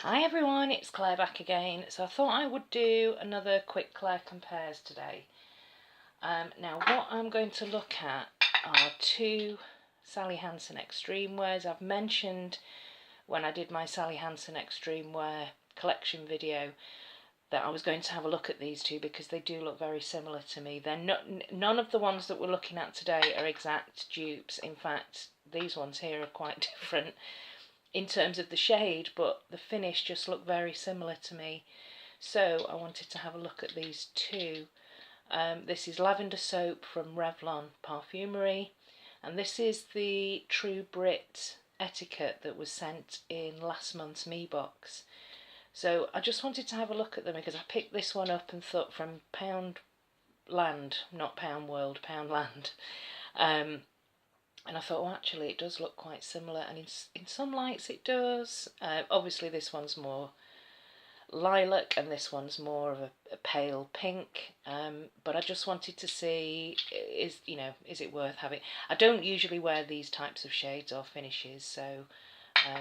Hi everyone, it's Claire back again. So I thought I would do another quick Clare Compares today. Now what I'm going to look at are two Sally Hansen Xtreme wears. I've mentioned when I did my Sally Hansen Xtreme wear collection video that I was going to have a look at these two because they do look very similar to me. They're none of the ones that we're looking at today are exact dupes. In fact, these ones here are quite different in terms of the shade, but the finish just looked very similar to me. So I wanted to have a look at these two. This is Lavendar soap from Revlon Parfumerie, and this is the True Brit Etiquette that was sent in last month's Me box. So I just wanted to have a look at them because I picked this one up and thought from Poundland, not Pound World, Poundland. And I thought, well, actually, it does look quite similar, and in some lights it does. Obviously, this one's more lilac, and this one's more of a pale pink. But I just wanted to see, is it worth having? I don't usually wear these types of shades or finishes, so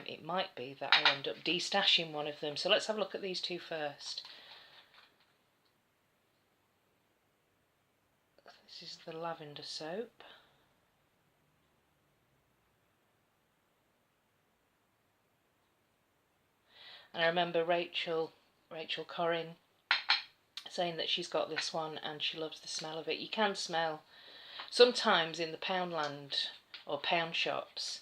it might be that I end up destashing one of them. So let's have a look at these two first. This is the Lavendar soap. And I remember Rachel Corrin saying that she's got this one and she loves the smell of it. You can smell sometimes in the Poundland or pound shops,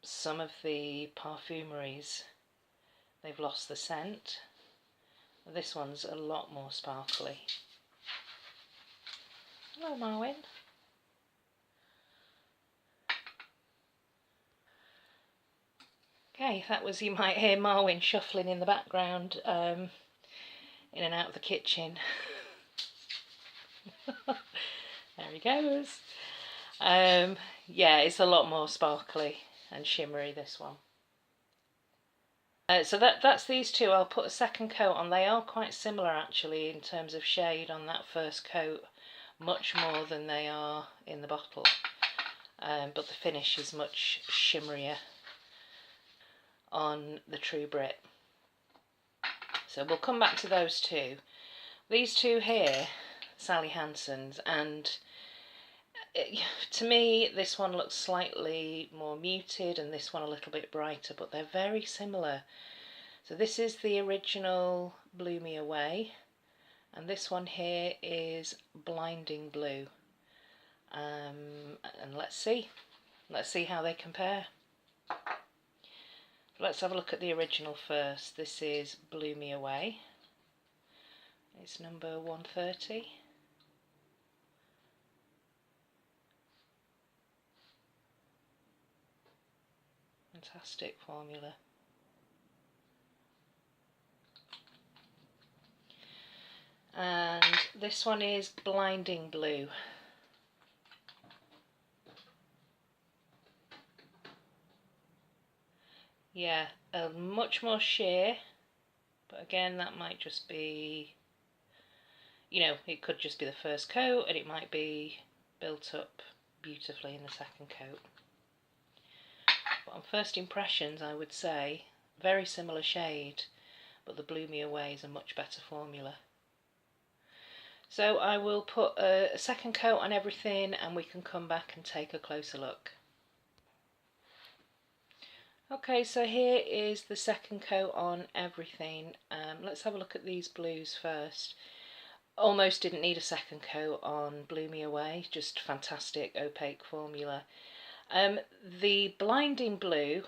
some of the parfumeries, they've lost the scent. This one's a lot more sparkly. Hello, Marwin. Okay, that was, you might hear Marwin shuffling in the background, in and out of the kitchen. There he goes. Yeah, it's a lot more sparkly and shimmery, this one. So that's these two. I'll put a second coat on. They are quite similar actually in terms of shade on that first coat, much more than they are in the bottle. But the finish is much shimmerier on the True Brit. So we'll come back to those two. These two here, Sally Hansen's, and to me this one looks slightly more muted and this one a little bit brighter, but they're very similar. So this is the original Blew Me Away, and this one here is Blinding Blue. And let's see how they compare. Let's have a look at the original first. This is Blew Me Away. It's number 130. Fantastic formula. And this one is Blinding Blue. Yeah, much more sheer, but again that might just be, it could just be the first coat and it might be built up beautifully in the second coat. But on first impressions I would say very similar shade, but the Blew Me Away is a much better formula. So I will put a second coat on everything and we can come back and take a closer look. Okay, so here is the second coat on everything. Let's have a look at these blues first. Almost didn't need a second coat on Blew Me Away, just fantastic opaque formula. The Blinding Blue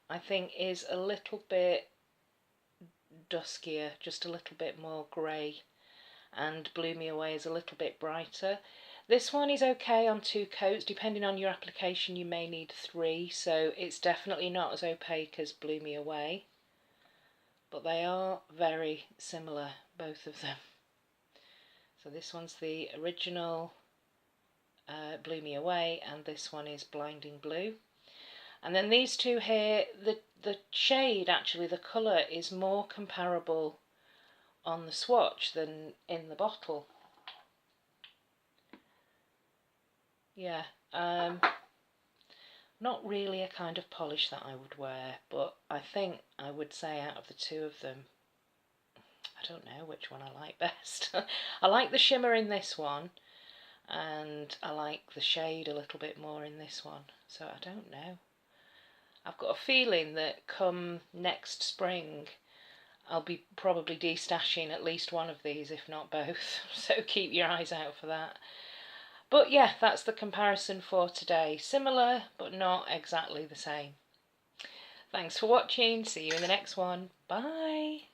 I think is a little bit duskier, just a little bit more grey, and Blew Me Away is a little bit brighter. This one is okay on two coats. Depending on your application you may need three, so it's definitely not as opaque as Blew Me Away, but they are very similar, both of them. So this one's the original Blew Me Away and this one is Blinding Blue. And then these two here, the shade, actually the colour is more comparable on the swatch than in the bottle. Yeah, Not really a kind of polish that I would wear, but I think I would say out of the two of them, I don't know which one I like best. I like the shimmer in this one, and I like the shade a little bit more in this one, so I don't know. I've got a feeling that come next spring I'll be probably destashing at least one of these, if not both, so keep your eyes out for that. But yeah, that's the comparison for today. Similar, but not exactly the same. Thanks for watching. See you in the next one. Bye.